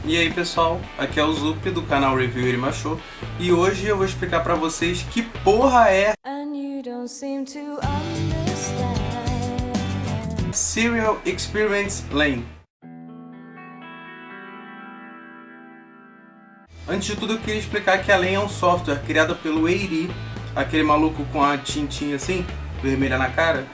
E aí pessoal, aqui é o Zup do canal Review Irimashou e hoje eu vou explicar pra vocês que porra é Serial Experiments Lain. Antes de tudo eu queria explicar que a Lain é um software criado pelo Eiri, aquele maluco com a tintinha assim, vermelha na cara.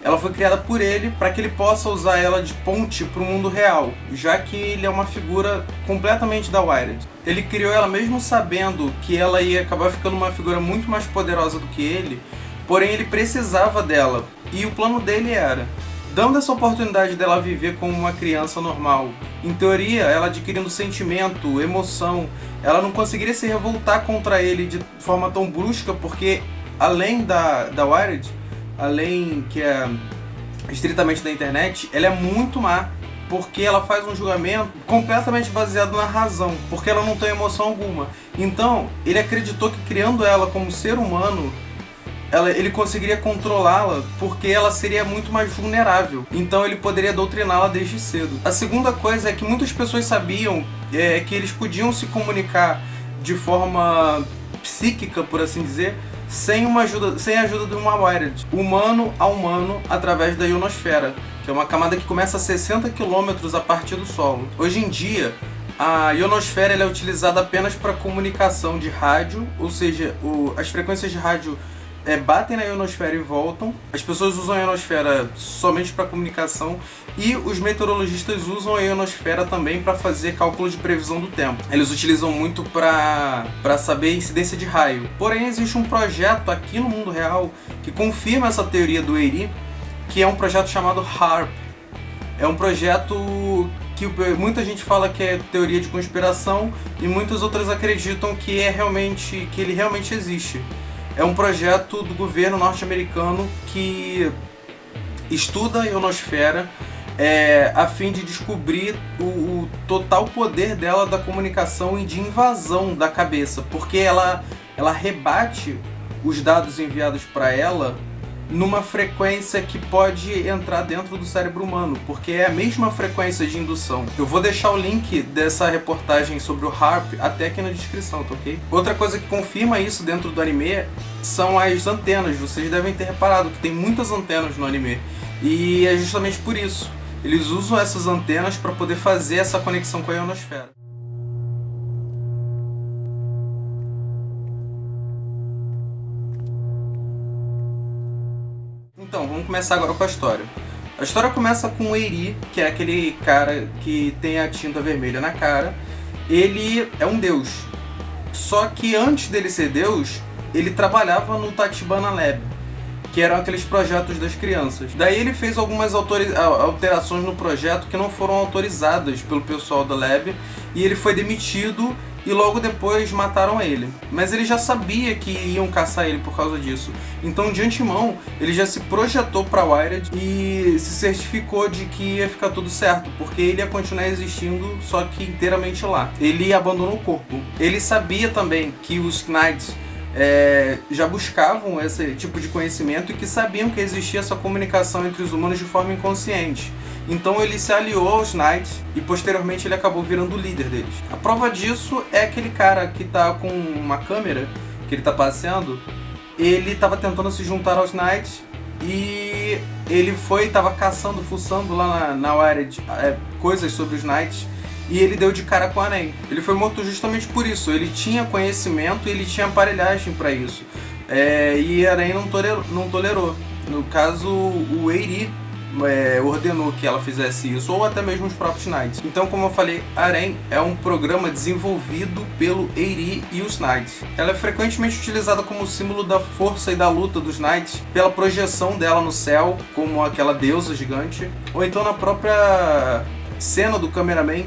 Ela foi criada por ele para que ele possa usar ela de ponte para o mundo real, já que ele é uma figura completamente da Wired. Ele criou ela mesmo sabendo que ela ia acabar ficando uma figura muito mais poderosa do que ele, porém ele precisava dela, e o plano dele era, dando essa oportunidade dela viver como uma criança normal. Em teoria, ela adquirindo sentimento, emoção, ela não conseguiria se revoltar contra ele de forma tão brusca, porque além da Wired, além que é estritamente da internet, ela é muito má, porque ela faz um julgamento completamente baseado na razão, porque ela não tem emoção alguma. Então, ele acreditou que criando ela como ser humano, ele conseguiria controlá-la, porque ela seria muito mais vulnerável. Então ele poderia doutriná-la desde cedo. A segunda coisa é que muitas pessoas sabiam que eles podiam se comunicar de forma psíquica, por assim dizer, sem a ajuda de uma Wired, humano a humano, através da ionosfera, que é uma camada que começa a 60 km a partir do solo. Hoje em dia, a ionosfera ela é utilizada apenas para comunicação de rádio, ou seja, as frequências de rádio batem na ionosfera e voltam. As pessoas usam a ionosfera somente para comunicação e os meteorologistas usam a ionosfera também para fazer cálculo de previsão do tempo. Eles utilizam muito para saber a incidência de raio. Porém, existe um projeto aqui no mundo real que confirma essa teoria do Eiri, que é um projeto chamado HAARP. É um projeto que muita gente fala que é teoria de conspiração e muitas outras acreditam que ele realmente existe. É um projeto do governo norte-americano que estuda a ionosfera a fim de descobrir o total poder dela da comunicação e de invasão da cabeça, porque ela rebate os dados enviados para ela numa frequência que pode entrar dentro do cérebro humano, porque é a mesma frequência de indução. Eu vou deixar o link dessa reportagem sobre o HAARP até aqui na descrição, tá ok? Outra coisa que confirma isso dentro do anime são as antenas. Vocês devem ter reparado que tem muitas antenas no anime, e é justamente por isso. Eles usam essas antenas para poder fazer essa conexão com a ionosfera. Então, vamos começar agora com a história. A história começa com o Eiri, que é aquele cara que tem a tinta vermelha na cara. Ele é um deus. Só que antes dele ser deus, ele trabalhava no Tachibana Lab, que eram aqueles projetos das crianças. Daí ele fez algumas alterações no projeto que não foram autorizadas pelo pessoal da Lab, e ele foi demitido e logo depois mataram ele. Mas ele já sabia que iam caçar ele por causa disso. Então, de antemão, ele já se projetou para Wired e se certificou de que ia ficar tudo certo, porque ele ia continuar existindo, só que inteiramente lá. Ele abandonou o corpo. Ele sabia também que os Knights já buscavam esse tipo de conhecimento e que sabiam que existia essa comunicação entre os humanos de forma inconsciente. Então ele se aliou aos Knights e posteriormente ele acabou virando o líder deles. A prova disso é aquele cara que tá com uma câmera, que ele tá passeando. Ele tava tentando se juntar aos Knights e ele tava caçando, fuçando lá na Wired coisas sobre os Knights, e ele deu de cara com a Lain. Ele foi morto justamente por isso. Ele tinha conhecimento e ele tinha aparelhagem para isso. E a Lain não tolerou. No caso, o Eiri ordenou que ela fizesse isso, ou até mesmo os próprios Knights. Então, como eu falei, a Lain é um programa desenvolvido pelo Eiri e os Knights. Ela é frequentemente utilizada como símbolo da força e da luta dos Knights, pela projeção dela no céu, como aquela deusa gigante, ou então na própria cena do cameraman,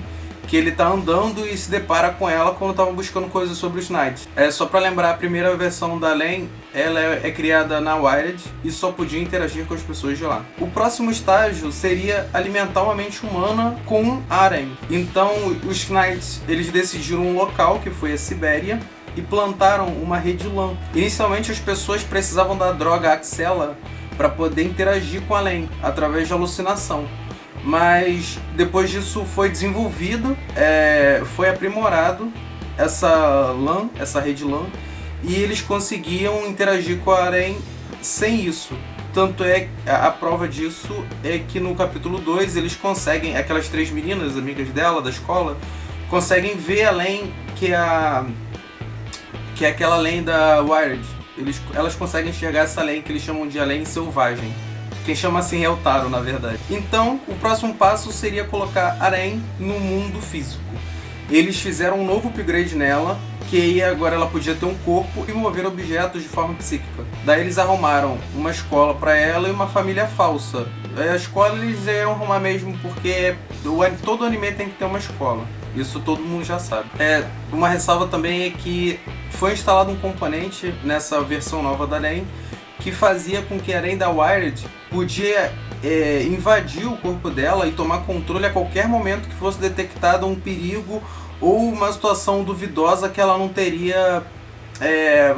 que ele tá andando e se depara com ela quando tava buscando coisas sobre os Knights. Só pra lembrar, a primeira versão da Lain, ela é criada na Wired e só podia interagir com as pessoas de lá. O próximo estágio seria alimentar uma mente humana com Arem. Então os Knights, eles decidiram um local, que foi a Sibéria, e plantaram uma rede LAN. Inicialmente as pessoas precisavam da droga Axela para poder interagir com a Lain, através de alucinação. Mas depois disso foi desenvolvido, foi aprimorado essa rede LAN, e eles conseguiam interagir com a Arém sem isso. Tanto é, a prova disso é que no capítulo 2 eles conseguem, aquelas 3 meninas, amigas dela, da escola, conseguem ver além que é aquela além da Wired. Elas conseguem enxergar essa além que eles chamam de além selvagem. Quem chama assim é o Taro, na verdade. Então, o próximo passo seria colocar Arém no mundo físico. Eles fizeram um novo upgrade nela, que aí agora ela podia ter um corpo e mover objetos de forma psíquica. Daí eles arrumaram uma escola para ela e uma família falsa. A escola eles iam arrumar mesmo porque todo anime tem que ter uma escola. Isso todo mundo já sabe. Uma ressalva também é que foi instalado um componente nessa versão nova da Arém que fazia com que a Arém da Wired podia invadir o corpo dela e tomar controle a qualquer momento que fosse detectado um perigo ou uma situação duvidosa que ela não teria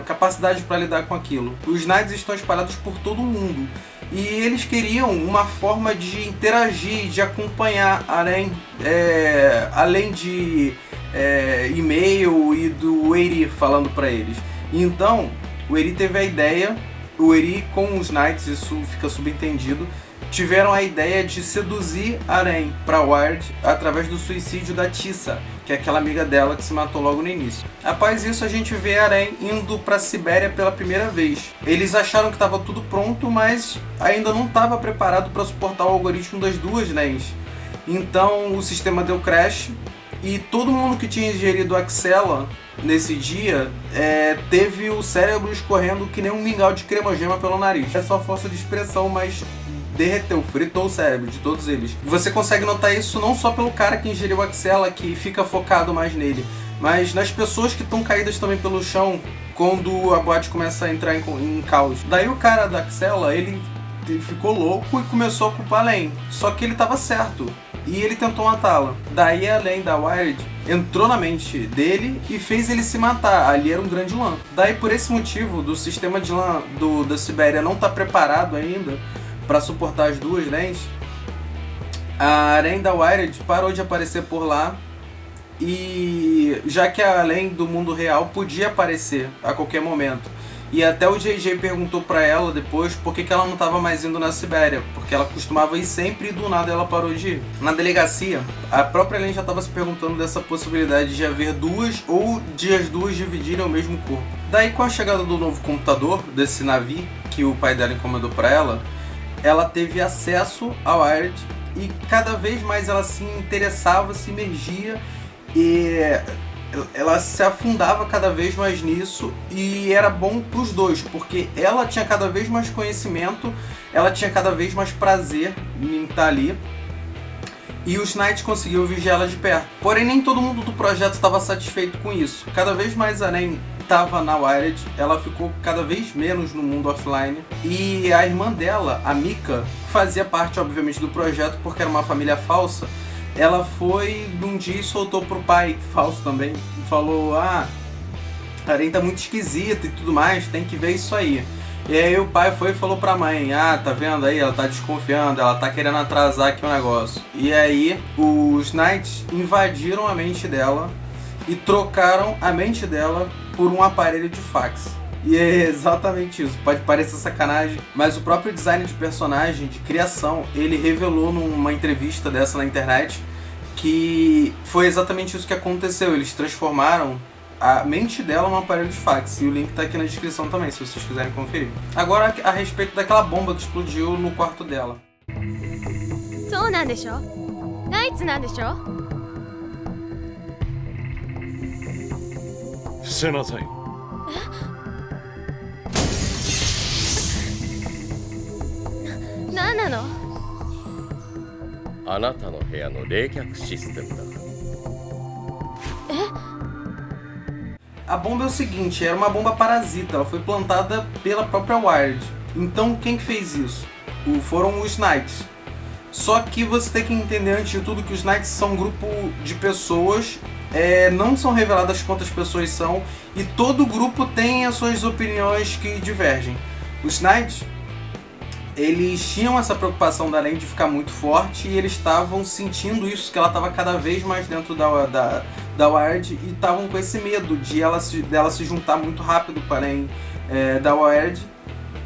capacidade para lidar com aquilo. Os Knights estão espalhados por todo o mundo e eles queriam uma forma de interagir, de acompanhar a Arém, além de e-mail e do Eri falando para eles. Então o Eri teve a ideia, o Eri com os Knights, isso fica subentendido, tiveram a ideia de seduzir Arém para Wired através do suicídio da Tissa, que é aquela amiga dela que se matou logo no início. Após isso, a gente vê Arém indo para a Sibéria pela primeira vez. Eles acharam que estava tudo pronto, mas ainda não estava preparado para suportar o algoritmo das duas NEMs. Então o sistema deu crash e todo mundo que tinha ingerido Axela nesse dia teve o cérebro escorrendo que nem um mingau de cremogema pelo nariz. É só força de expressão, mas derreteu, fritou o cérebro de todos eles. Você consegue notar isso não só pelo cara que ingeriu Axela, que fica focado mais nele, mas nas pessoas que estão caídas também pelo chão quando a boate começa a entrar em caos. Daí o cara da Axela, ele ficou louco e começou a culpar a Len. Só que ele estava certo e ele tentou matá-la. Daí a Len da Wired entrou na mente dele e fez ele se matar. Ali era um grande LAN. Daí por esse motivo do sistema de LAN da Sibéria não estar preparado ainda para suportar as duas NEMs, a Arém da Wired parou de aparecer por lá, e já que a Arém do mundo real podia aparecer a qualquer momento. E até o JJ perguntou pra ela depois por que ela não estava mais indo na Sibéria, porque ela costumava ir sempre e do nada ela parou de ir. Na delegacia, a própria Arém já estava se perguntando dessa possibilidade de haver duas ou de as duas dividirem o mesmo corpo. Daí, com a chegada do novo computador, desse navio que o pai dela encomendou pra ela teve acesso ao Wired e cada vez mais ela se interessava, se imergia e ela se afundava cada vez mais nisso, e era bom para os dois, porque ela tinha cada vez mais conhecimento, ela tinha cada vez mais prazer em estar ali, e os Knights conseguiam vigiar ela de perto. Porém, nem todo mundo do projeto estava satisfeito com isso. Cada vez mais a Arém estava na Wired, ela ficou cada vez menos no mundo offline, e a irmã dela, a Mika, fazia parte obviamente do projeto porque era uma família falsa. Ela foi num dia e soltou pro pai, falso também, e falou: a Arém tá muito esquisita e tudo mais, tem que ver isso aí. E aí o pai foi e falou pra mãe: tá vendo aí, ela tá desconfiando, ela tá querendo atrasar aqui o negócio. E aí os Knights invadiram a mente dela e trocaram a mente dela por um aparelho de fax. E é exatamente isso, pode parecer sacanagem, mas o próprio design de personagem, de criação, ele revelou numa entrevista dessa na internet que foi exatamente isso que aconteceu. Eles transformaram a mente dela num aparelho de fax, e o link tá aqui na descrição também, se vocês quiserem conferir. Agora, a respeito daquela bomba que explodiu no quarto dela. A bomba é o seguinte, era uma bomba parasita, ela foi plantada pela própria Wired. Então quem que fez isso? Foram os Knights. Só que você tem que entender antes de tudo que os Knights são um grupo de pessoas, não são reveladas quantas pessoas são, e todo grupo tem as suas opiniões que divergem. Os Knights, eles tinham essa preocupação da Aren de ficar muito forte e eles estavam sentindo isso, que ela estava cada vez mais dentro da Wired e estavam com esse medo dela se juntar muito rápido com a Aren da Wired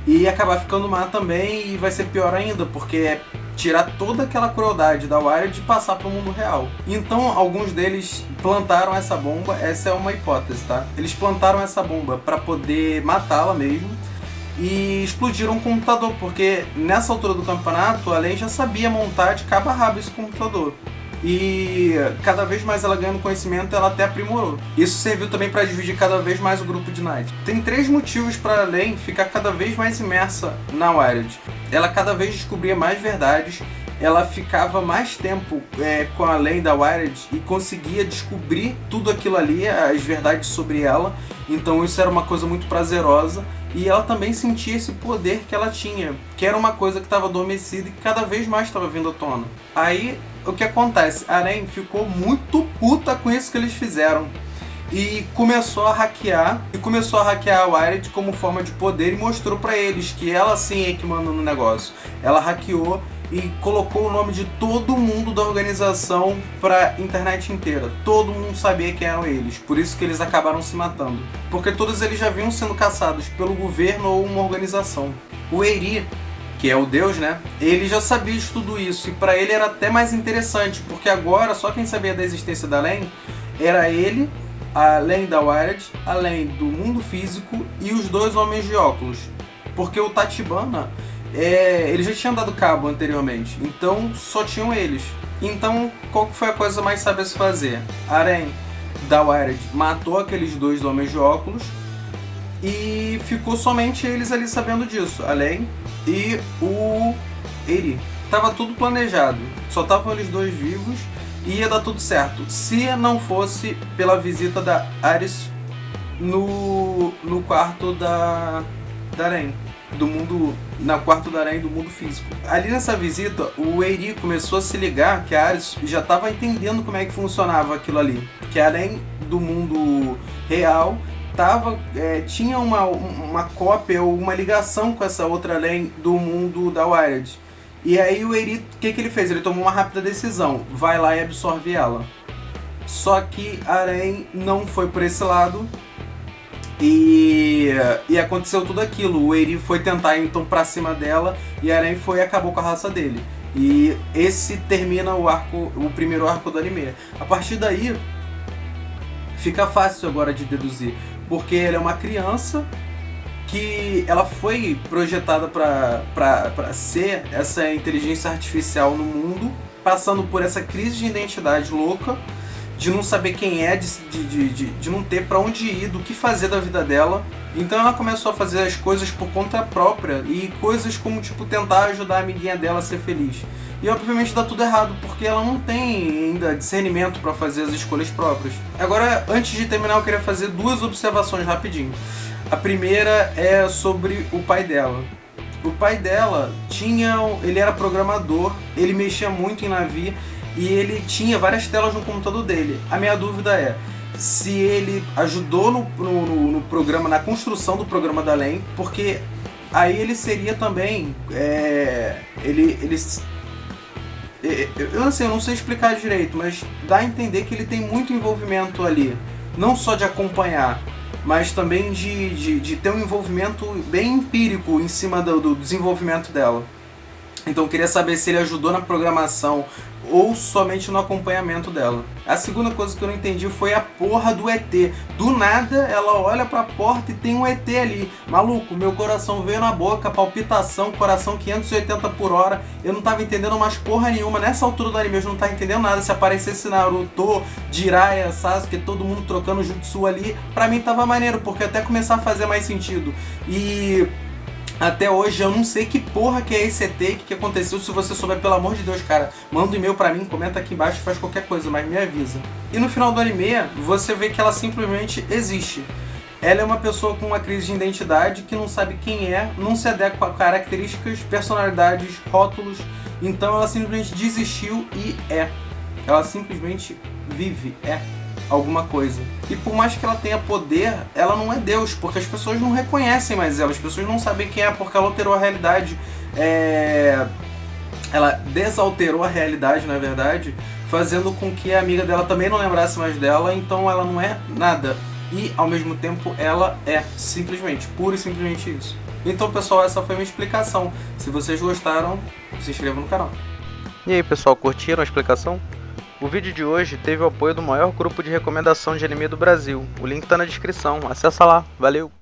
e acabar ficando má também, e vai ser pior ainda, porque é tirar toda aquela crueldade da Wired e passar para o mundo real. Então alguns deles plantaram essa bomba, essa é uma hipótese, tá? Eles plantaram essa bomba para poder matá-la mesmo e explodiram um computador, porque nessa altura do campeonato a Alen já sabia montar de cabo a rabo esse computador. E cada vez mais ela ganhando conhecimento, ela até aprimorou. Isso serviu também para dividir cada vez mais o grupo de Knight. Tem 3 motivos para a Alen ficar cada vez mais imersa na Wired. Ela cada vez descobria mais verdades, ela ficava mais tempo com a Alen da Wired e conseguia descobrir tudo aquilo ali, as verdades sobre ela. Então isso era uma coisa muito prazerosa. E ela também sentia esse poder que ela tinha, que era uma coisa que estava adormecida e que cada vez mais estava vindo à tona. Aí, o que acontece? A Aren ficou muito puta com isso que eles fizeram. E começou a hackear a Wired como forma de poder e mostrou pra eles que ela sim é que manda no negócio. Ela hackeou e colocou o nome de todo mundo da organização pra internet inteira. Todo mundo sabia quem eram eles, por isso que eles acabaram se matando. Porque todos eles já vinham sendo caçados pelo governo ou uma organização. O Eri, que é o deus, né? Ele já sabia de tudo isso e pra ele era até mais interessante, porque agora só quem sabia da existência da Alen era ele, a Alen da Wired, a Alen do mundo físico e os 2 homens de óculos. Porque o Tachibana, ele já tinha dado cabo anteriormente, então só tinham eles. Então, qual que foi a coisa mais sábia a se fazer? A Aren da Wired matou aqueles 2 homens de óculos e ficou somente eles ali sabendo disso, a Alen e o Eri. Tava tudo planejado, só estavam eles 2 vivos e ia dar tudo certo, se não fosse pela visita da Aris no quarto da Aren. Na quarto da Aren do mundo físico. Ali nessa visita, o Eri começou a se ligar que a Aris já estava entendendo como é que funcionava aquilo ali. Que a Aren do mundo real tinha uma cópia ou uma ligação com essa outra Aren do mundo da Wired. E aí o Eri, o que ele fez? Ele tomou uma rápida decisão, vai lá e absorve ela. Só que a Aren não foi por esse lado. E aconteceu tudo aquilo. O Eri foi tentar então pra cima dela e a Aren foi e acabou com a raça dele. E esse termina o primeiro arco do anime. A partir daí fica fácil agora de deduzir, porque ela é uma criança que ela foi projetada para ser essa inteligência artificial no mundo, passando por essa crise de identidade louca, de não saber quem é, de não ter pra onde ir, do que fazer da vida dela. Então ela começou a fazer as coisas por conta própria e coisas como tipo tentar ajudar a amiguinha dela a ser feliz. E obviamente dá tudo errado, porque ela não tem ainda discernimento pra fazer as escolhas próprias. Agora, antes de terminar, eu queria fazer 2 observações rapidinho. A primeira é sobre o pai dela. O pai dela ele era programador, ele mexia muito em navio e ele tinha várias telas no computador dele. A minha dúvida é se ele ajudou no programa, na construção do programa da Alen, porque aí ele seria também eu não sei explicar direito, mas dá a entender que ele tem muito envolvimento ali, não só de acompanhar, mas também de ter um envolvimento bem empírico em cima do desenvolvimento dela. Então eu queria saber se ele ajudou na programação ou somente no acompanhamento dela. A segunda coisa que eu não entendi foi a porra do ET. Do nada ela olha pra porta e tem um ET ali. Maluco, meu coração veio na boca, palpitação, coração 580 por hora. Eu não tava entendendo mais porra nenhuma. Nessa altura do anime eu não tava entendendo nada. Se aparecesse Naruto, Jiraiya, Sasuke, todo mundo trocando jutsu ali, pra mim tava maneiro, porque até começar a fazer mais sentido. E até hoje eu não sei que porra que é esse ET, que aconteceu. Se você souber, pelo amor de Deus, cara, manda um e-mail pra mim, comenta aqui embaixo, faz qualquer coisa, mas me avisa. E no final do anime, você vê que ela simplesmente existe. Ela é uma pessoa com uma crise de identidade, que não sabe quem é, não se adequa a características, personalidades, rótulos. Então ela simplesmente desistiu e ela simplesmente vive, alguma coisa. E por mais que ela tenha poder, ela não é Deus, porque as pessoas não reconhecem mais ela, as pessoas não sabem quem é, porque ela alterou a realidade ela desalterou a realidade, na verdade, fazendo com que a amiga dela também não lembrasse mais dela, então ela não é nada. E, ao mesmo tempo, ela é simplesmente, pura e simplesmente isso. Então, pessoal, essa foi a minha explicação. Se vocês gostaram, se inscrevam no canal. E aí, pessoal, curtiram a explicação? O vídeo de hoje teve o apoio do maior grupo de recomendação de anime do Brasil. O link tá na descrição, acessa lá, valeu!